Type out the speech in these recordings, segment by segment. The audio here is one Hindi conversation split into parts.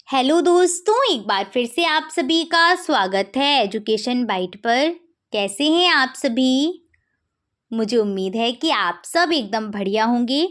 हेलो दोस्तों, एक बार फिर से आप सभी का स्वागत है एजुकेशन बाइट पर। कैसे हैं आप सभी? मुझे उम्मीद है कि आप सब एकदम बढ़िया होंगे।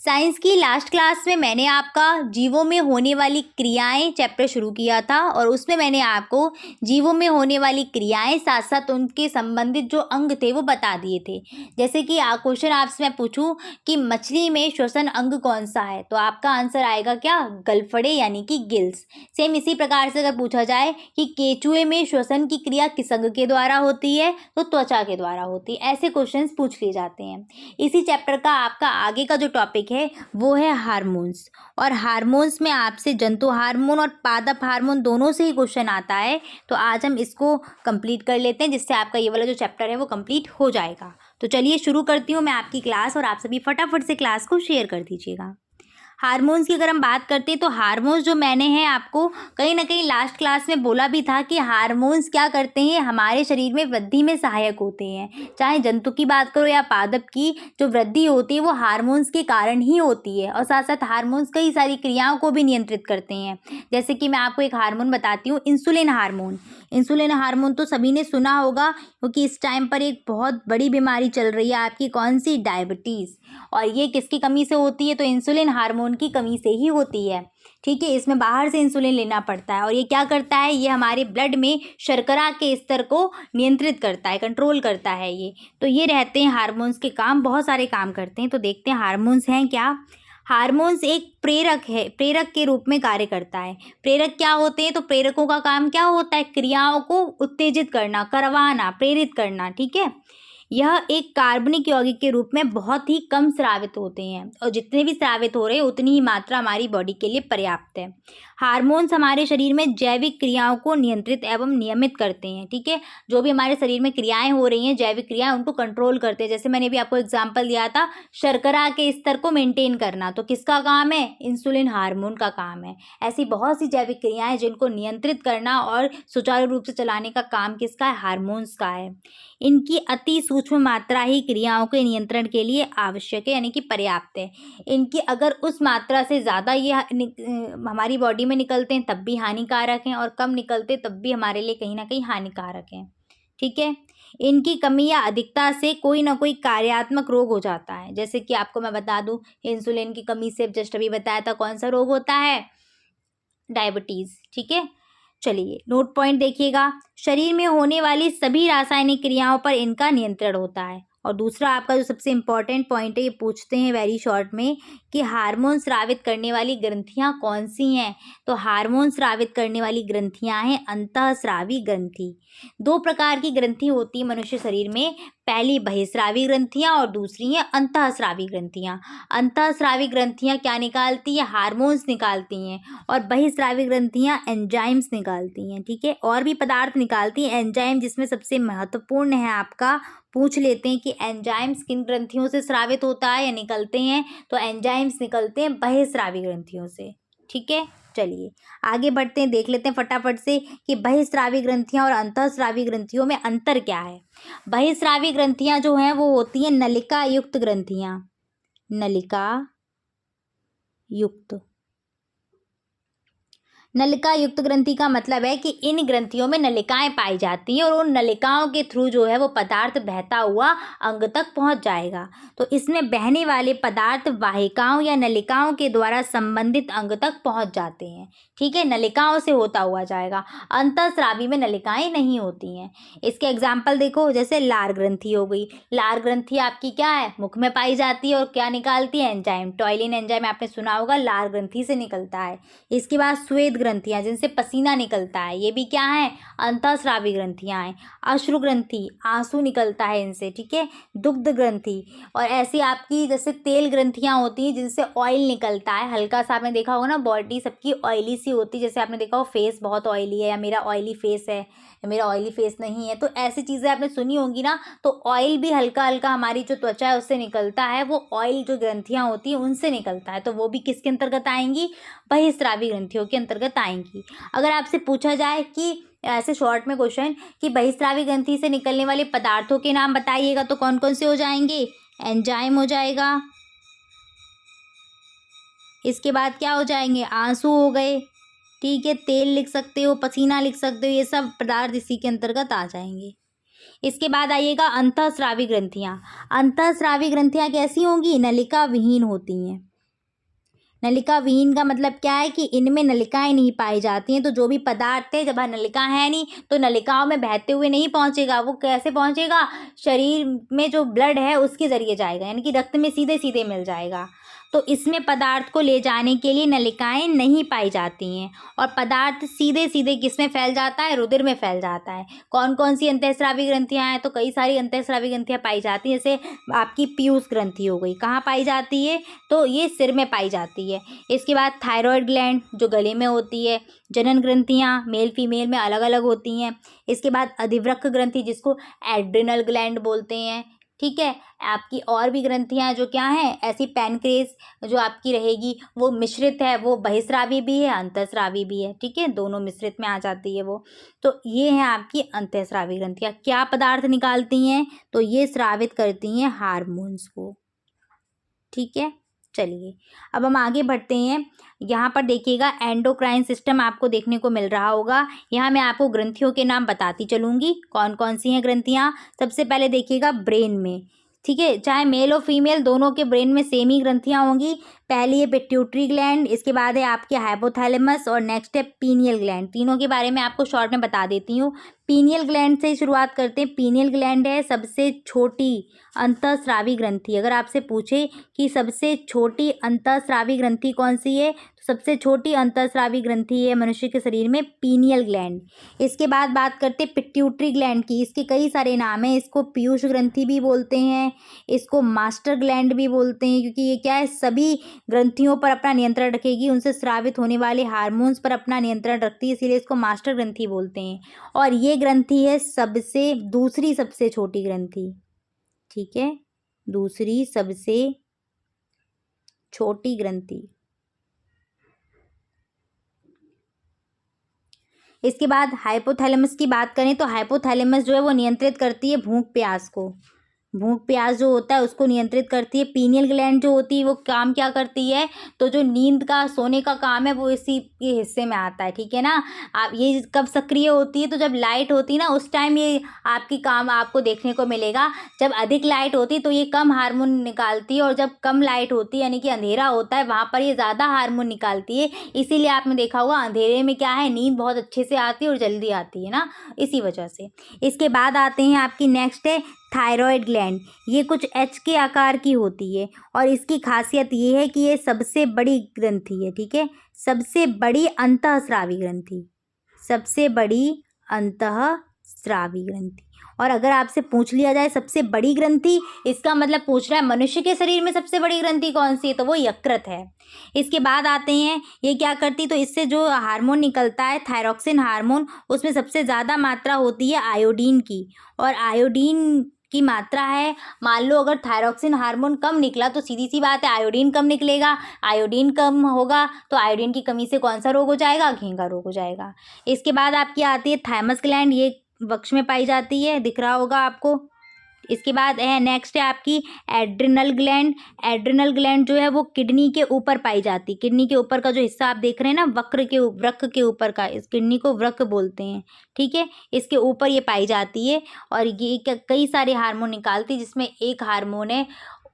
साइंस की लास्ट क्लास में मैंने आपका जीवों में होने वाली क्रियाएं चैप्टर शुरू किया था और उसमें मैंने आपको जीवों में होने वाली क्रियाएं साथ साथ उनके संबंधित जो अंग थे वो बता दिए थे। जैसे कि क्वेश्चन आपसे मैं पूछूं कि मछली में श्वसन अंग कौन सा है, तो आपका आंसर आएगा क्या? गलफड़े यानी कि गिल्स। सेम इसी प्रकार से अगर पूछा जाए कि केचुए में श्वसन की क्रिया किस अंग के द्वारा होती है, तो त्वचा के द्वारा होती है। ऐसे क्वेश्चंस पूछ लिए जाते हैं। इसी चैप्टर का आपका आगे का जो टॉपिक है वो है हार्मोन्स। और हार्मोन्स में आपसे जंतु हार्मोन और पादप हार्मोन दोनों से ही क्वेश्चन आता है। तो आज हम इसको कंप्लीट कर लेते हैं, जिससे आपका ये वाला जो चैप्टर है वो कंप्लीट हो जाएगा। तो चलिए शुरू करती हूँ मैं आपकी क्लास, और आप सभी फटाफट से क्लास को शेयर कर दीजिएगा। हार्मोन्स की अगर हम बात करते हैं तो हार्मोन्स जो मैंने हैं आपको कहीं ना कहीं लास्ट क्लास में बोला भी था कि हार्मोन्स क्या करते हैं, हमारे शरीर में वृद्धि में सहायक होते हैं। चाहे जंतु की बात करो या पादप की, जो वृद्धि होती है वो हार्मोन्स के कारण ही होती है। और साथ साथ हार्मोन्स कई सारी क्रियाओं को भी नियंत्रित करते हैं। जैसे कि मैं आपको एक हार्मोन बताती हूँ, इंसुलिन हार्मोन। इंसुलिन हार्मोन तो सभी ने सुना होगा, क्योंकि इस टाइम पर एक बहुत बड़ी बीमारी चल रही है आपकी, कौन सी? डायबिटीज़। और ये किसकी कमी से होती है? तो इंसुलिन हार्मोन की कमी से ही होती है। ठीक है, इसमें बाहर से इंसुलिन लेना पड़ता है। और ये क्या करता है? ये हमारे ब्लड में शर्करा के स्तर को नियंत्रित करता है, कंट्रोल करता है ये। तो ये रहते हैं हार्मोन्स के काम, बहुत सारे काम करते हैं। तो देखते हैं हार्मोन्स हैं क्या। हार्मोन्स एक प्रेरक है, प्रेरक के रूप में कार्य करता है। प्रेरक क्या होते हैं? तो प्रेरकों का काम क्या होता है? क्रियाओं को उत्तेजित करना, करवाना, प्रेरित करना। ठीक है, यह एक कार्बनिक यौगिक के रूप में बहुत ही कम स्रावित होते हैं, और जितने भी स्रावित हो रहे हैं उतनी ही मात्रा हमारी बॉडी के लिए पर्याप्त है। हार्मोन्स हमारे शरीर में जैविक क्रियाओं को नियंत्रित एवं नियमित करते हैं। ठीक है, जो भी हमारे शरीर में क्रियाएं हो रही हैं, जैविक क्रियाएं, उनको कंट्रोल करते हैं। जैसे मैंने भी आपको एग्जाम्पल दिया था, शर्करा के स्तर को मेंटेन करना, तो किसका काम है? इंसुलिन हार्मोन का काम है। ऐसी बहुत सी जैविक क्रियाएं जिनको नियंत्रित करना और सुचारू रूप से चलाने का काम किसका है? हार्मोन्स का है। इनकी अति सूक्ष्म मात्रा ही क्रियाओं के नियंत्रण के लिए आवश्यक है, यानी कि पर्याप्त है। इनकी अगर उस मात्रा से ज़्यादा ये हमारी बॉडी में निकलते हैं तब भी हानिकारक हैं, और कम निकलते तब भी हमारे लिए कहीं ना कहीं हानिकारक हैं। ठीक है, इनकी कमी या अधिकता से कोई ना कोई कार्यात्मक रोग हो जाता है। जैसे कि आपको मैं बता दूं, इंसुलिन की कमी से जस्ट अभी बताया था, कौन सा रोग होता है? डायबिटीज़। ठीक है, चलिए नोट पॉइंट देखिएगा। शरीर में होने वाली सभी रासायनिक क्रियाओं पर इनका नियंत्रण होता है। और दूसरा आपका जो सबसे इम्पॉर्टेंट पॉइंट है, ये पूछते हैं वेरी शॉर्ट में कि हार्मोन स्रावित करने वाली ग्रंथियां कौन सी हैं। तो हार्मोन स्रावित करने वाली ग्रंथियां हैं अंतःस्रावी ग्रंथि। दो प्रकार की ग्रंथि होती है मनुष्य शरीर में, पहली बहिस्रावी ग्रंथियां और दूसरी हैं अंतःस्रावी ग्रंथियां। अंतःस्रावी ग्रंथियां क्या निकालती है? हार्मोन्स निकालती हैं। और बहिस्रावी ग्रंथियां एंजाइम्स निकालती हैं। ठीक है, और भी पदार्थ निकालती हैं। एंजाइम जिसमें सबसे महत्वपूर्ण है आपका, पूछ लेते हैं कि एंजाइम्स किन ग्रंथियों से स्रावित होता है या निकलते हैं, तो एंजाइम्स निकलते हैं बहिस्रावी ग्रंथियों से। ठीक है, चलिए आगे बढ़ते हैं, देख लेते हैं फटाफट से कि बहिस्रावी ग्रंथियां और अंतःस्रावी ग्रंथियों में अंतर क्या है। बहिस्रावी ग्रंथियां जो हैं वो होती हैं नलिका युक्त ग्रंथियां। नलिका युक्त, नलिका युक्त ग्रंथि का मतलब है कि इन ग्रंथियों में नलिकाएं पाई जाती हैं, और उन नलिकाओं के थ्रू जो है वो पदार्थ बहता हुआ अंग तक पहुंच जाएगा। तो इसमें बहने वाले पदार्थ वाहिकाओं या नलिकाओं के द्वारा संबंधित अंग तक पहुंच जाते हैं। ठीक है, नलिकाओं से होता हुआ जाएगा। अंतःस्रावी में नलिकाएं नहीं होती हैं। इसके एग्जाम्पल देखो, जैसे लार ग्रंथि हो गई। लार ग्रंथि आपकी क्या है? मुख में पाई जाती है, और क्या निकालती है? एंजाइम। टॉयलिन एंजाइम आपने सुना होगा, लार ग्रंथि से निकलता है। इसके बाद स्वेद ग्रंथियां जिनसे पसीना निकलता है, ये भी क्या है? अंतःस्रावी ग्रंथियां हैं। अश्रु ग्रंथि, आंसू निकलता है इनसे। ठीक है, दुग्ध ग्रंथि, और ऐसी आपकी जैसे तेल ग्रंथियां होती हैं जिनसे ऑयल निकलता है हल्का सा। आपने देखा होगा ना, बॉडी सबकी ऑयली सी होती है। जैसे आपने देखा हो फेस बहुत ऑयली है, या मेरा ऑयली फेस है, या मेरा ऑयली फेस नहीं है, तो ऐसी चीज़ें आपने सुनी होंगी ना। तो ऑयल भी हल्का हल्का हमारी जो त्वचा है उससे निकलता है, वो ऑयल जो ग्रंथियां होती हैं उनसे निकलता है। तो वो भी किसके अंतर्गत आएंगी? बहिस्रावी ग्रंथियों के अंतर्गत आएंगी। अगर आपसे पूछा जाए कि ऐसे शॉर्ट में क्वेश्चन कि बहिस्रावी ग्रंथि से निकलने वाले पदार्थों के नाम बताइएगा, तो कौन कौन से हो जाएंगे? एंजाइम हो जाएगा। इसके बाद क्या हो जाएंगे? आंसू हो गए। ठीक है, तेल लिख सकते हो, पसीना लिख सकते हो, ये सब पदार्थ इसी के अंतर्गत आ जाएंगे। इसके बाद आइएगा अंतःस्रावी ग्रंथियाँ। अंतःस्रावी ग्रंथियाँ कैसी होंगी? नलिका विहीन होती हैं। नलिका विहीन का मतलब क्या है कि इनमें नलिकाएं नहीं पाई जाती हैं। तो जो भी पदार्थ है, जब नलिका है नहीं तो नलिकाओं में बहते हुए नहीं पहुंचेगा। वो कैसे पहुंचेगा? शरीर में जो ब्लड है उसके जरिए जाएगा, यानी कि रक्त में सीधे सीधे मिल जाएगा। तो इसमें पदार्थ को ले जाने के लिए नलिकाएं नहीं पाई जाती हैं और पदार्थ सीधे सीधे किसमें फैल जाता है? रुधिर में फैल जाता है। कौन कौन सी अंतःस्रावी ग्रंथियां हैं? तो कई सारी अंतःस्रावी ग्रंथियां पाई जाती हैं। जैसे आपकी पीयूष ग्रंथि हो गई, कहाँ पाई जाती है? तो ये सिर में पाई जाती है। इसके बाद थायराइड ग्लैंड जो गले में होती है। जनन ग्रंथियाँ मेल फीमेल में अलग अलग होती हैं। इसके बाद अधिवृक्क ग्रंथि जिसको एड्रिनल ग्लैंड बोलते हैं। ठीक है, आपकी और भी ग्रंथियाँ जो क्या हैं, ऐसी पैनक्रेस जो आपकी रहेगी वो मिश्रित है, वो बहिस्रावी भी है, अंतःस्रावी भी है। ठीक है, दोनों मिश्रित में आ जाती है वो। तो ये है आपकी अंतःस्रावी ग्रंथियाँ। क्या पदार्थ निकालती हैं? तो ये स्रावित करती हैं हार्मोन्स को। ठीक है, चलिए अब हम आगे बढ़ते हैं। यहाँ पर देखिएगा एंडोक्राइन सिस्टम आपको देखने को मिल रहा होगा। यहाँ मैं आपको ग्रंथियों के नाम बताती चलूँगी कौन कौन सी हैं ग्रंथियाँ। सबसे पहले देखिएगा ब्रेन में। ठीक है, चाहे मेल और फीमेल दोनों के ब्रेन में सेम ही ग्रंथियाँ होंगी। पहली है पिट्यूटरी ग्लैंड, इसके बाद है आपके हाइपोथैलेमस और नेक्स्ट है पीनियल ग्लैंड। तीनों के बारे में आपको शॉर्ट में बता देती हूँ। पीनियल ग्लैंड से ही शुरुआत करते हैं। पीनियल ग्लैंड है सबसे छोटी अंतःस्रावी ग्रंथि। अगर आपसे पूछे कि सबसे छोटी अंतःस्रावी ग्रंथि कौन सी है, तो सबसे छोटी अंतःस्रावी ग्रंथि है मनुष्य के शरीर में पीनियल ग्लैंड। इसके बाद बात करते हैं पिट्यूटरी ग्लैंड की। इसके कई सारे नाम हैं। इसको पीयूष ग्रंथि भी बोलते हैं, इसको मास्टर ग्लैंड भी बोलते हैं, क्योंकि ये क्या है, सभी ग्रंथियों पर अपना नियंत्रण रखेगी, उनसे स्रावित होने वाले हार्मोन्स पर अपना नियंत्रण रखती है, इसीलिए इसको मास्टर ग्रंथि बोलते हैं। और ये ग्रंथि है दूसरी सबसे छोटी ग्रंथि। ठीक है, दूसरी सबसे छोटी ग्रंथि। इसके बाद हाइपोथैलेमस की बात करें तो हाइपोथैलेमस जो है वो नियंत्रित करती है भूख प्यास को। भूख प्यास जो होता है उसको नियंत्रित करती है। पीनियल ग्लैंड जो होती है वो काम क्या करती है? तो जो नींद का सोने का काम है वो इसी के हिस्से में आता है। ठीक है ना। आप ये कब सक्रिय होती है? तो जब लाइट होती है ना उस टाइम ये आपकी काम आपको देखने को मिलेगा। जब अधिक लाइट होती है तो ये कम हार्मोन निकालती है, और जब कम लाइट होती है यानी कि अंधेरा होता है वहाँ पर ये ज़्यादा हार्मोन निकालती है। इसीलिए आपने देखा होगा अंधेरे में क्या है, नींद बहुत अच्छे से आती है और जल्दी आती है ना, इसी वजह से। इसके बाद आते हैं आपकी नेक्स्ट है थायराइड ग्लैंड। ये कुछ एच के आकार की होती है और इसकी खासियत ये है कि ये सबसे बड़ी ग्रंथि है। ठीक है, सबसे बड़ी अंतःस्रावी ग्रंथि, सबसे बड़ी अंतःस्रावी ग्रंथि। और अगर आपसे पूछ लिया जाए सबसे बड़ी ग्रंथि, इसका मतलब पूछ रहा है मनुष्य के शरीर में सबसे बड़ी ग्रंथि कौन सी है, तो वो यकृत है। इसके बाद आते हैं ये क्या करती, तो इससे जो हार्मोन निकलता है थायरॉक्सिन हार्मोन, उसमें सबसे ज़्यादा मात्रा होती है आयोडीन की। और आयोडीन की मात्रा है, मान लो अगर थायरॉक्सिन हार्मोन कम निकला तो सीधी सी बात है आयोडीन कम निकलेगा। आयोडीन कम होगा तो आयोडीन की कमी से कौन सा रोग हो जाएगा? घेंघा रोग हो जाएगा। इसके बाद आपकी आती है थाइमस ग्लैंड। ये वक्ष में पाई जाती है, दिख रहा होगा आपको। इसके बाद है नेक्स्ट है आपकी एड्रिनल ग्लैंड। एड्रिनल ग्लैंड जो है वो किडनी के ऊपर पाई जाती है। किडनी के ऊपर का जो हिस्सा आप देख रहे हैं ना, वृक्क के ऊपर का, इस किडनी को वृक्क बोलते हैं। ठीक है, इसके ऊपर ये पाई जाती है और ये कई सारे हार्मोन निकालती है, जिसमें एक हार्मोन है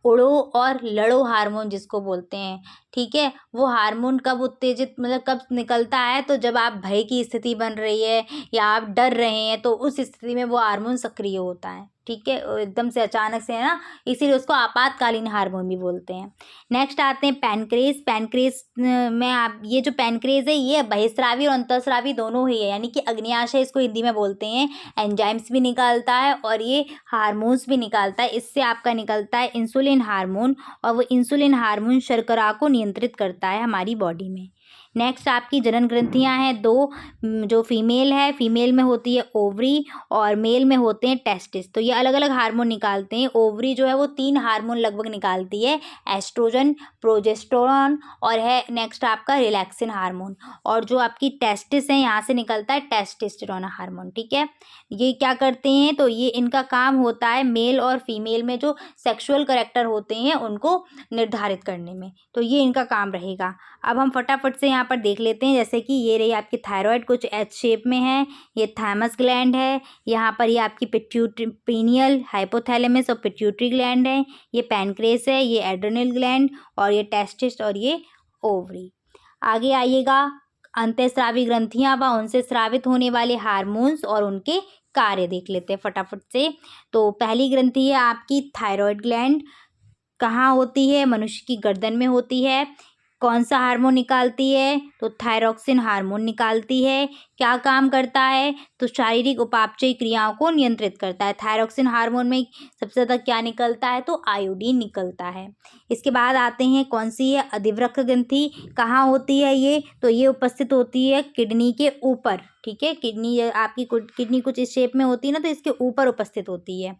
उड़ो और लड़ो हार्मोन जिसको बोलते हैं। ठीक है, वो हार्मोन कब उत्तेजित मतलब कब निकलता है, तो जब आप भय की स्थिति बन रही है या आप डर रहे हैं तो उस स्थिति में वो हार्मोन सक्रिय होता है। ठीक है, एकदम से अचानक से है ना, इसीलिए उसको आपातकालीन हार्मोन भी बोलते हैं। नेक्स्ट आते हैं पैनक्रेस। पैनक्रेस में आप ये जो पैनक्रेस है ये बहिस्रावी और अंतःस्रावी दोनों ही है, यानी कि अग्न्याशय इसको हिंदी में बोलते हैं। एंजाइम्स भी निकालता है और ये हार्मोन्स भी निकालता है। इससे आपका निकलता है इंसुलिन हार्मोन, और वो इंसुलिन हार्मोन शर्करा को नियंत्रित करता है हमारी बॉडी में। नेक्स्ट आपकी जनन ग्रंथियां हैं दो, जो फीमेल है, फीमेल में होती है ओवरी और मेल में होते हैं टेस्टिस। तो ये अलग अलग हार्मोन निकालते हैं। ओवरी जो है वो 3 हार्मोन लगभग निकालती है, एस्ट्रोजन, प्रोजेस्टेरोन और है नेक्स्ट आपका रिलैक्सिन हार्मोन। और जो आपकी टेस्टिस है यहाँ से निकलता है टेस्टोस्टेरोन हार्मोन। ठीक है, ये क्या करते हैं, तो ये इनका काम होता है मेल और फीमेल में जो सेक्सुअल कैरेक्टर होते हैं उनको निर्धारित करने में, तो ये इनका काम रहेगा। अब हम फटाफट से से यहाँ पर देख लेते हैं। जैसे कि ये रही आपकी थायराइड, कुछ एच शेप में है, ये थाइमस ग्लैंड है, यहाँ पर ये आपकी पीनियल, हाइपोथैलेमस और पिट्यूटरी ग्लैंड है, ये पैनक्रेस है, ये एड्रेनल ग्लैंड और ये टेस्टिस और ये ओवरी। आगे आइएगा, अंतःस्रावी ग्रंथियाँ व उनसे स्रावित होने वाले हार्मोन्स और उनके कार्य देख लेते हैं फटाफट से। तो पहली ग्रंथि है आपकी थायराइड ग्लैंड। कहाँ होती है? मनुष्य की गर्दन में होती है। कौन सा हार्मोन निकालती है? तो थायरॉक्सिन हार्मोन निकालती है। क्या काम करता है? तो शारीरिक उपापचय क्रियाओं को नियंत्रित करता है। थायरॉक्सिन हार्मोन में सबसे ज़्यादा क्या निकलता है? तो आयोडीन निकलता है। इसके बाद आते हैं, कौन सी है? अधिवृक्क ग्रंथि। कहाँ होती है ये? तो ये उपस्थित होती है किडनी के ऊपर। ठीक है, किडनी आपकी किडनी कुछ इस शेप में होती है ना, तो इसके ऊपर उपस्थित होती है।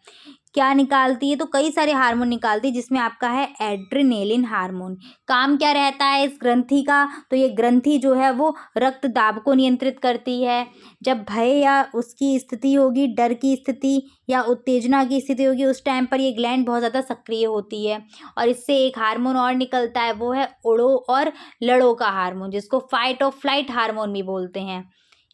क्या निकालती है? तो कई सारे हार्मोन निकालती है, जिसमें आपका है एड्रेनेलिन हार्मोन। काम क्या रहता है इस ग्रंथि का? तो ये ग्रंथि जो है वो रक्त दाब को नियंत्रित करती है। जब भय या उसकी स्थिति होगी, डर की स्थिति या उत्तेजना की स्थिति होगी, उस टाइम पर ये ग्लैंड बहुत ज़्यादा सक्रिय होती है। और इससे एक हार्मोन और निकलता है, वो है उड़ो और लड़ो का हार्मोन, जिसको फाइट और फ्लाइट हार्मोन भी बोलते हैं।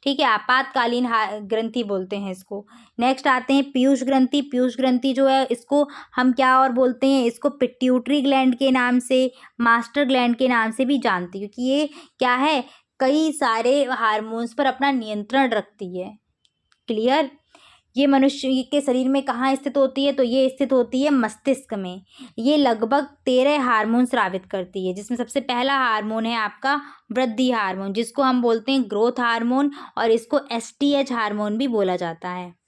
ठीक है, आपातकालीन ग्रंथि बोलते हैं इसको। नेक्स्ट आते हैं पीयूष ग्रंथि। पीयूष ग्रंथि जो है, इसको हम क्या और बोलते हैं? इसको पिट्यूटरी ग्लैंड के नाम से, मास्टर ग्लैंड के नाम से भी जानते हैं, क्योंकि ये क्या है, कई सारे हार्मोन्स पर अपना नियंत्रण रखती है। क्लियर? ये मनुष्य के शरीर में कहाँ स्थित होती है? तो ये स्थित होती है मस्तिष्क में। ये लगभग 13 हार्मोन स्रावित करती है, जिसमें सबसे पहला हार्मोन है आपका वृद्धि हार्मोन, जिसको हम बोलते हैं ग्रोथ हार्मोन, और इसको एसटीएच हार्मोन भी बोला जाता है।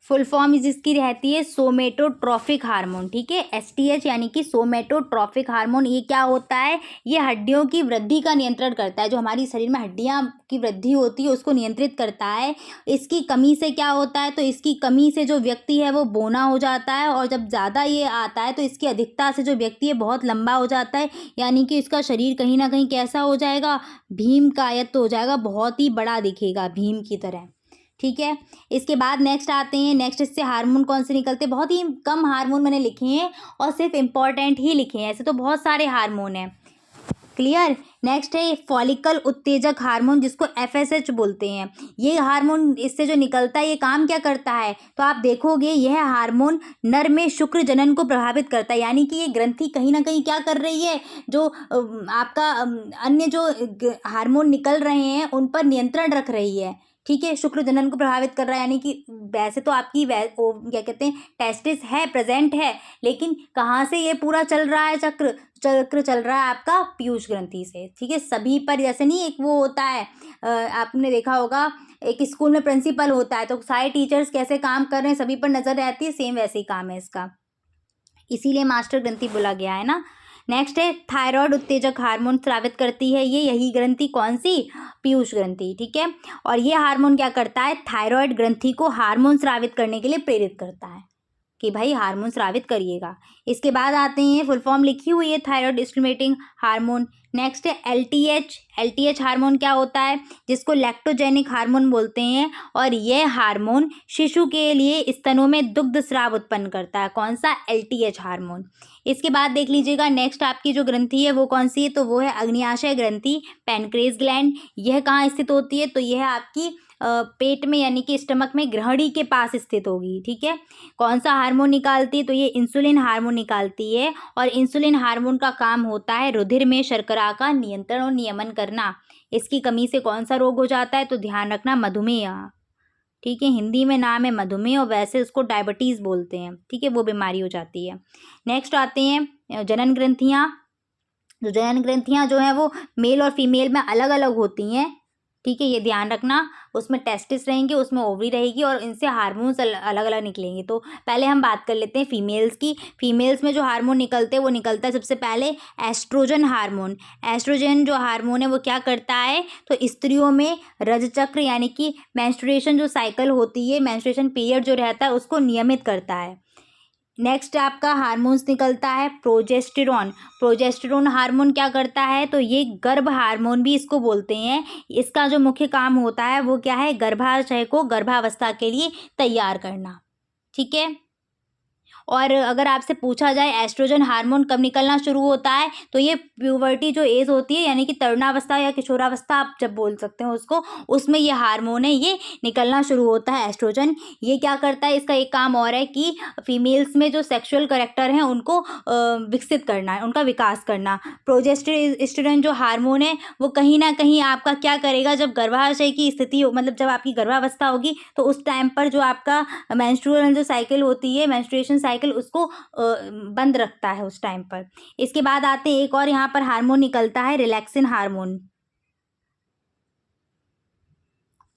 फुल फॉर्म इसकी रहती है सोमेटोट्रॉफिक हार्मोन। ठीक है, एसटीएच यानी कि सोमेटोट्रॉफिक हार्मोन। ये क्या होता है? ये हड्डियों की वृद्धि का नियंत्रण करता है। जो हमारी शरीर में हड्डियां की वृद्धि होती है उसको नियंत्रित करता है। इसकी कमी से क्या होता है? तो इसकी कमी से जो व्यक्ति है वो बौना हो जाता है, और जब ज़्यादा ये आता है तो इसकी अधिकता से जो व्यक्ति है बहुत लंबा हो जाता है, यानी कि इसका शरीर कहीं ना कहीं कैसा हो जाएगा? भीमकायत हो जाएगा, बहुत ही बड़ा दिखेगा भीम की तरह। ठीक है, इसके बाद नेक्स्ट आते हैं। नेक्स्ट इससे हार्मोन कौन से निकलते हैं? बहुत ही कम हार्मोन मैंने लिखे हैं और सिर्फ इम्पॉर्टेंट ही लिखे हैं, ऐसे तो बहुत सारे हार्मोन हैं। क्लियर? नेक्स्ट है फॉलिकल उत्तेजक हार्मोन, जिसको एफएसएच बोलते हैं। ये हार्मोन इससे जो निकलता है, ये काम क्या करता है? तो आप देखोगे यह हार्मोन नर में शुक्र जनन को प्रभावित करता है, यानी कि ये ग्रंथि कहीं ना कहीं क्या कर रही है? जो आपका अन्य जो हार्मोन निकल रहे हैं उन पर नियंत्रण रख रही है। ठीक है, शुक्र जनन को प्रभावित कर रहा है, यानी कि वैसे तो आपकी क्या कहते हैं, टेस्टिस है, प्रेजेंट है, लेकिन कहाँ से ये पूरा चल रहा है? चक्र चल रहा है आपका पीयूष ग्रंथि से। ठीक है, सभी पर जैसे नहीं, एक वो होता है, आपने देखा होगा एक स्कूल में प्रिंसिपल होता है, तो सारे टीचर्स कैसे काम कर रहे हैं सभी पर नजर रहती है, सेम वैसे ही काम है इसका, इसीलिए मास्टर ग्रंथि बोला गया है ना। नेक्स्ट है थायराइड उत्तेजक हार्मोन स्रावित करती है ये, यही ग्रंथि कौन सी? पीयूष ग्रंथि। ठीक है, और ये हार्मोन क्या करता है? थायराइड ग्रंथि को हार्मोन स्रावित करने के लिए प्रेरित करता है कि भाई हार्मोन स्रावित करिएगा। इसके बाद आते हैं, फुल फॉर्म लिखी हुई है, थायराइड स्टिमुलेटिंग हार्मोन। नेक्स्ट है एलटीएच। एलटीएच हार्मोन क्या होता है? जिसको लैक्टोजेनिक हार्मोन बोलते हैं, और यह हार्मोन शिशु के लिए स्तनों में दुग्ध स्राव उत्पन्न करता है। कौन सा? LTH hormone. इसके बाद देख लीजिएगा, नेक्स्ट आपकी जो ग्रंथि है वो कौन सी है? तो वो है अग्न्याशय ग्रंथि, पैनक्रेस ग्लैंड। यह कहाँ स्थित होती है? तो यह आपकी पेट में, यानी कि स्टमक में, ग्रहणी के पास स्थित होगी। ठीक है, कौन सा हार्मोन निकालती है? तो ये इंसुलिन हार्मोन निकालती है, और इंसुलिन हार्मोन का काम होता है रुधिर में शर्करा का नियंत्रण और नियमन करना। इसकी कमी से कौन सा रोग हो जाता है? तो ध्यान रखना, मधुमेह। ठीक है, हिंदी में नाम है मधुमेह और वैसे उसको डायबिटीज़ बोलते हैं। ठीक है, वो बीमारी हो जाती है। नेक्स्ट आते हैं जनन ग्रंथियाँ। जो जनन ग्रंथियाँ जो हैं वो मेल और फीमेल में अलग अलग होती हैं। ठीक है, ये ध्यान रखना, उसमें टेस्टिस रहेंगे, उसमें ओवरी रहेगी, और इनसे हार्मोन्स अलग अलग निकलेंगे। तो पहले हम बात कर लेते हैं फीमेल्स की। फीमेल्स में जो हार्मोन निकलते हैं वो निकलता है सबसे पहले एस्ट्रोजन हार्मोन। एस्ट्रोजन जो हार्मोन है वो क्या करता है? तो स्त्रियों में रजचक्र, यानी कि मेंस्ट्रुएशन जो साइकिल होती है, मेंस्ट्रुएशन पीरियड जो रहता है, उसको नियमित करता है। नेक्स्ट आपका हार्मोन्स निकलता है प्रोजेस्टेरॉन। प्रोजेस्टेरॉन हार्मोन क्या करता है? तो ये गर्भ हार्मोन भी इसको बोलते हैं। इसका जो मुख्य काम होता है वो क्या है? गर्भाशय को गर्भावस्था के लिए तैयार करना। ठीक है, और अगर आपसे पूछा जाए एस्ट्रोजन हार्मोन कब निकलना शुरू होता है, तो ये प्यूबर्टी जो एज होती है, यानी कि तरुणावस्था या किशोरावस्था आप जब बोल सकते हो उसको, उसमें ये हार्मोन है ये निकलना शुरू होता है एस्ट्रोजन। ये क्या करता है, इसका एक काम और है कि फीमेल्स में जो सेक्सुअल कैरेक्टर हैं उनको विकसित करना है, उनका विकास करना। प्रोजेस्टेरोन जो हार्मोन है वो कहीं ना कहीं आपका क्या करेगा, जब गर्भाशय की स्थिति मतलब जब आपकी गर्भावस्था होगी तो उस टाइम पर जो आपका मेंस्ट्रुअल जो साइकिल होती है, मेंस्ट्रुएशन साइकिल, उसको बंद रखता है उस टाइम पर। इसके बाद आते हैं एक और यहाँ पर हार्मोन निकलता है, रिलैक्सिन हार्मोन,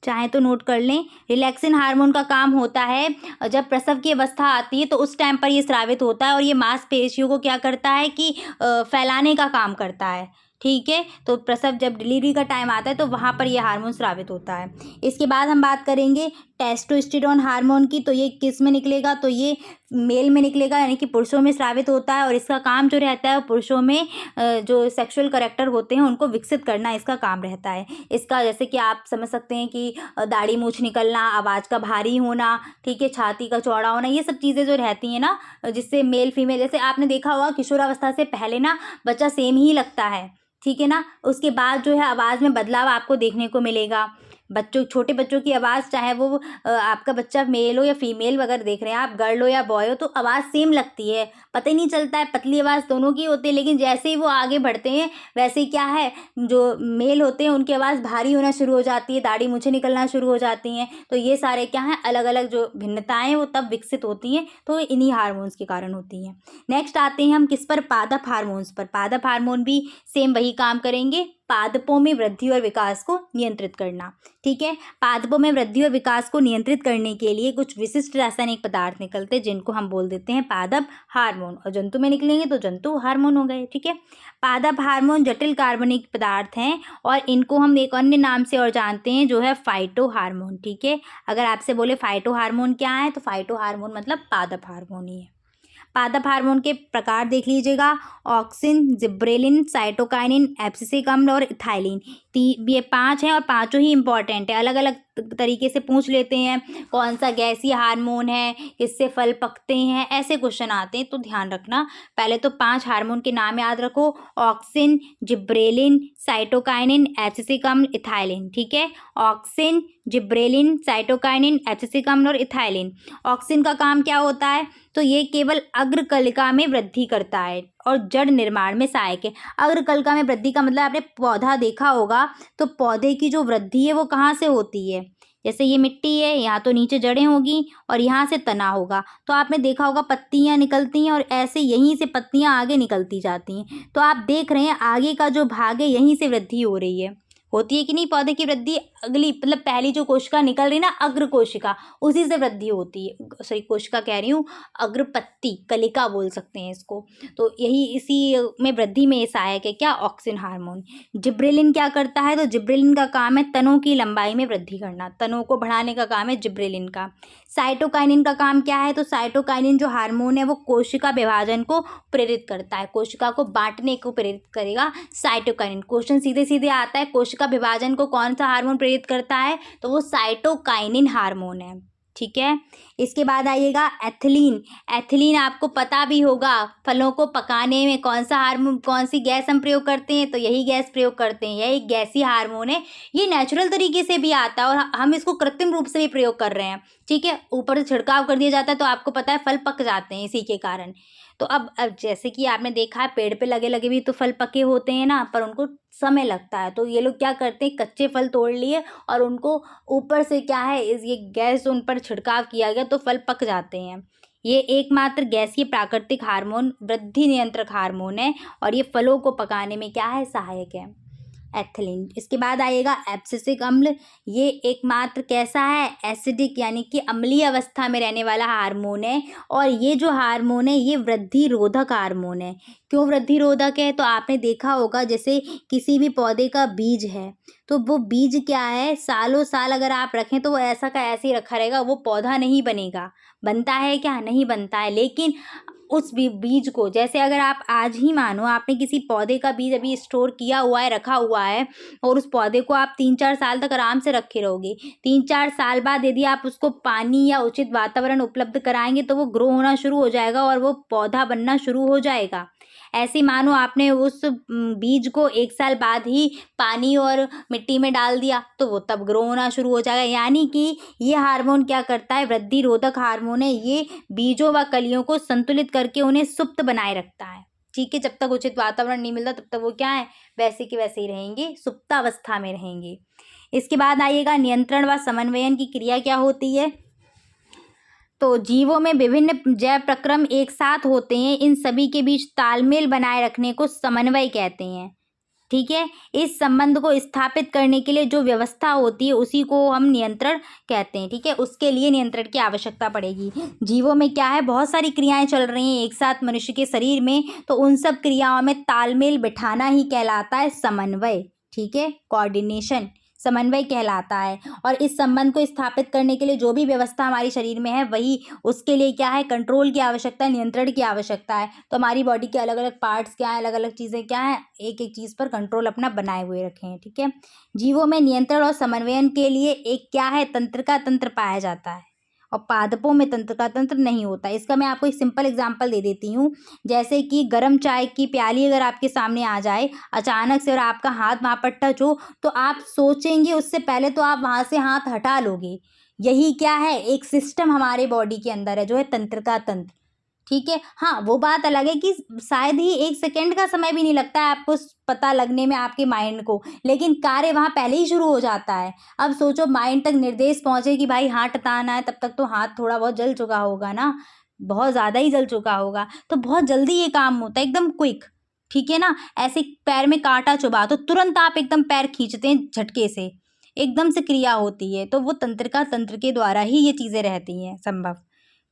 चाहे तो नोट कर लें। रिलैक्सिन हार्मोन का काम होता है जब प्रसव की अवस्था आती है तो उस टाइम पर ये स्रावित होता है और ये मांसपेशियों को क्या करता है कि फैलाने का काम करता है। ठीक है, तो प्रसव जब डिलीवरी का टाइम आता है तो वहाँ पर ये हार्मोन स्रावित होता है। इसके बाद हम बात करेंगे टेस्टोस्टेरोन हार्मोन की। तो ये किस में निकलेगा, तो ये मेल में निकलेगा, यानी कि पुरुषों में स्रावित होता है और इसका काम जो रहता है पुरुषों में जो सेक्सुअल कैरेक्टर होते हैं उनको विकसित करना इसका काम रहता है। इसका जैसे कि आप समझ सकते हैं कि दाढ़ी मूछ निकलना, आवाज़ का भारी होना, ठीक है, छाती का चौड़ा होना, ये सब चीज़ें जो रहती हैं ना, जिससे मेल फीमेल, जैसे आपने देखा होगा किशोरावस्था से पहले ना बच्चा सेम ही लगता है, ठीक है ना, उसके बाद जो है आवाज़ में बदलाव आपको देखने को मिलेगा। बच्चों, छोटे बच्चों की आवाज़, चाहे वो आपका बच्चा मेल हो या फीमेल, अगर देख रहे हैं आप, गर्ल हो या बॉय हो, तो आवाज़ सेम लगती है, पता ही नहीं चलता है, पतली आवाज़ दोनों की होती है। लेकिन जैसे ही वो आगे बढ़ते हैं वैसे ही क्या है, जो मेल होते हैं उनकी आवाज़ भारी होना शुरू हो जाती है, दाढ़ी मूंछें निकलना शुरू हो जाती हैं। तो ये सारे क्या हैं, अलग अलग जो भिन्नताएं वो तब विकसित होती हैं, तो इन्हीं हार्मोन्स के कारण होती हैं। नेक्स्ट आते हैं हम किस पर, पादप हार्मोन्स पर। पादप हार्मोन भी सेम वही काम करेंगे, पादपों में वृद्धि और विकास को नियंत्रित करना। ठीक है, पादपों में वृद्धि और विकास को नियंत्रित करने के लिए कुछ विशिष्ट रासायनिक पदार्थ निकलते हैं जिनको हम बोल देते हैं पादप हार्मोन, और जंतु में निकलेंगे तो जंतु हार्मोन हो गए। ठीक है, पादप हार्मोन जटिल कार्बनिक पदार्थ हैं और इनको हम एक अन्य नाम से और जानते हैं जो है फाइटो हार्मोन। ठीक है, अगर आपसे बोले फाइटो हार्मोन क्या है, तो फाइटो हार्मोन मतलब पादप हार्मोन ही है। पादप हार्मोन के प्रकार देख लीजिएगा, ऑक्सिन, जिब्रेलिन, साइटोकाइनिन, एब्सिसिक अम्ल और इथाइलिन। ये 5 हैं और पांचों ही इंपॉर्टेंट है। अलग अलग तरीके से पूछ लेते हैं, कौन सा गैसीय हार्मोन है, किससे फल पकते हैं, ऐसे क्वेश्चन आते हैं, तो ध्यान रखना। पहले तो 5 हार्मोन के नाम याद रखो, ऑक्सिन, जिब्रेलिन, साइटोकाइनिन, एब्सिसिक अम्ल, इथाइलिन। ठीक है, ऑक्सिन, जिब्रेलिन, साइटोकाइनिन, एब्सिसिक अम्ल और इथाइलिन। ऑक्सिन का काम क्या होता है, तो ये केवल अग्रकलिका में वृद्धि करता है और जड़ निर्माण में सहायक है। अग्रकलिका में वृद्धि का मतलब आपने पौधा देखा होगा, तो पौधे की जो वृद्धि है वो कहाँ से होती है, जैसे ये मिट्टी है, यहाँ तो नीचे जड़ें होगी और यहाँ से तना होगा, तो आपने देखा होगा पत्तियाँ निकलती हैं और ऐसे यहीं से पत्तियाँ आगे निकलती जाती हैं। तो आप देख रहे हैं आगे का जो भाग है यहीं से वृद्धि हो रही है, होती है कि नहीं। पौधे की वृद्धि अगली मतलब पहली जो कोशिका निकल रही ना, अग्र कोशिका, उसी से वृद्धि होती है। सॉरी, कोशिका कह रही हूँ, अग्रपत्ती, कलिका बोल सकते हैं इसको। तो यही इसी में वृद्धि में सहायक है क्या, ऑक्सिन हार्मोन। जिब्रेलिन क्या करता है, तो जिब्रेलिन का काम है तनों की लंबाई में वृद्धि करना, तनों को बढ़ाने का काम है जिब्रेलिन का। साइटोकाइनिन का काम क्या है, तो साइटोकाइनिन जो हार्मोन है वो कोशिका विभाजन को प्रेरित करता है, कोशिका को बांटने को प्रेरित करेगा साइटोकाइनिन। क्वेश्चन सीधे सीधे आता है, कोशिका विभाजन को कौन सा हार्मोन प्रेरित करता है, तो वो साइटोकाइनिन हार्मोन है। ठीक है, इसके बाद आइएगा एथिलीन। एथिलीन आपको पता भी होगा, फलों को पकाने में कौन सा हार्मोन, कौन सी गैस हम प्रयोग करते हैं, तो यही गैस प्रयोग करते हैं। यह एक गैसीय हार्मोन है, ये नेचुरल तरीके से भी आता है और हम इसको कृत्रिम रूप से भी प्रयोग कर रहे हैं। ठीक है, ऊपर से छिड़काव कर दिया जाता है तो आपको पता है फल पक जाते हैं इसी के कारण। तो अब जैसे कि आपने देखा है पेड़ पे लगे लगे भी तो फल पके होते हैं ना, पर उनको समय लगता है। तो ये लोग क्या करते हैं, कच्चे फल तोड़ लिए और उनको ऊपर से क्या है, ये गैस उन पर छिड़काव किया गया तो फल पक जाते हैं। ये एकमात्र गैसीय प्राकृतिक हार्मोन वृद्धि नियंत्रक हार्मोन है और ये फलों को पकाने में क्या है, सहायक है, एथिलीन। इसके बाद आएगा एब्सिसिक अम्ल। ये एकमात्र कैसा है, एसिडिक यानी कि अम्लीय अवस्था में रहने वाला हार्मोन है और ये जो हार्मोन है ये वृद्धि रोधक हार्मोन है। क्यों वृद्धि रोधक है, तो आपने देखा होगा जैसे किसी भी पौधे का बीज है तो वो बीज क्या है, सालों साल अगर आप रखें तो वो ऐसा का ऐसे ही रखा रहेगा, वो पौधा नहीं बनेगा। बनता है क्या, नहीं बनता है। लेकिन उस बीज को, जैसे अगर आप आज ही मानो आपने किसी पौधे का बीज अभी स्टोर किया हुआ है, रखा हुआ है, और उस पौधे को आप 3-4 साल तक आराम से रखे रहोगे। 3-4 साल बाद यदि आप उसको पानी या उचित वातावरण उपलब्ध कराएंगे तो वो ग्रो होना शुरू हो जाएगा और वो पौधा बनना शुरू हो जाएगा। ऐसे मानो आपने उस बीज को 1 साल बाद ही पानी और मिट्टी में डाल दिया तो वो तब ग्रो होना शुरू हो जाएगा। यानी कि ये हार्मोन क्या करता है, वृद्धि रोधक हार्मोन है, ये बीजों व कलियों को संतुलित करके उन्हें सुप्त बनाए रखता है। ठीक है, जब तक उचित वातावरण नहीं मिलता तब तक वो क्या है, वैसे के वैसे ही रहेंगे, सुप्तावस्था में रहेंगे। इसके बाद आइएगा नियंत्रण व समन्वयन की क्रिया क्या होती है। तो जीवों में विभिन्न जैव प्रक्रम एक साथ होते हैं, इन सभी के बीच तालमेल बनाए रखने को समन्वय कहते हैं। ठीक है, इस संबंध को स्थापित करने के लिए जो व्यवस्था होती है उसी को हम नियंत्रण कहते हैं। ठीक है, उसके लिए नियंत्रण की आवश्यकता पड़ेगी। जीवों में क्या है, बहुत सारी क्रियाएं चल रही हैं एक साथ मनुष्य के शरीर में, तो उन सब क्रियाओं में तालमेल बिठाना ही कहलाता है समन्वय। ठीक है, कोऑर्डिनेशन समन्वय कहलाता है। और इस संबंध को स्थापित करने के लिए जो भी व्यवस्था हमारे शरीर में है वही, उसके लिए क्या है, कंट्रोल की आवश्यकता है, नियंत्रण की आवश्यकता है। तो हमारी बॉडी के अलग अलग पार्ट्स क्या है, अलग अलग चीज़ें क्या है, एक एक चीज़ पर कंट्रोल अपना बनाए हुए रखे हैं। ठीक है, जीवों में नियंत्रण और समन्वयन के लिए एक क्या है, तंत्र का तंत्र पाया जाता है और पादपों में तंत्र का तंत्र नहीं होता। इसका मैं आपको एक सिंपल एग्जांपल दे देती हूँ। जैसे कि गर्म चाय की प्याली अगर आपके सामने आ जाए अचानक से और आपका हाथ वहाँ पर टच हो, तो आप सोचेंगे उससे पहले तो आप वहाँ से हाथ हटा लोगे। यही क्या है, एक सिस्टम हमारे बॉडी के अंदर है जो है तंत्र का तंत्र। ठीक है, हाँ वो बात अलग है कि शायद ही 1 सेकेंड का समय भी नहीं लगता है आपको पता लगने में आपके माइंड को, लेकिन कार्य वहाँ पहले ही शुरू हो जाता है। अब सोचो माइंड तक निर्देश पहुँचे कि भाई हाथ हटाना है, तब तक तो हाथ थोड़ा बहुत जल चुका होगा ना, बहुत ज़्यादा ही जल चुका होगा, तो बहुत जल्दी ये काम होता है, एकदम क्विक। ठीक है ना, ऐसे पैर में कांटा चुभा तो तुरंत आप एकदम पैर खींचते हैं झटके से, एकदम से क्रिया होती है। तो वो तंत्र का तंत्र के द्वारा ही ये चीज़ें रहती हैं संभव।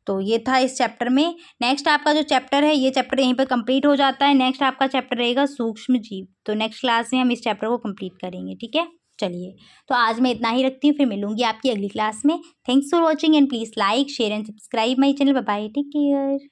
तो ये था इस चैप्टर में। नेक्स्ट आपका जो चैप्टर है, ये चैप्टर यहीं पर कंप्लीट हो जाता है। नेक्स्ट आपका चैप्टर रहेगा सूक्ष्म जीव। तो नेक्स्ट क्लास में हम इस चैप्टर को कंप्लीट करेंगे। ठीक है, चलिए तो आज मैं इतना ही रखती हूँ, फिर मिलूंगी आपकी अगली क्लास में। Thanks for watching and please like share and subscribe my channel. Bye bye, take care.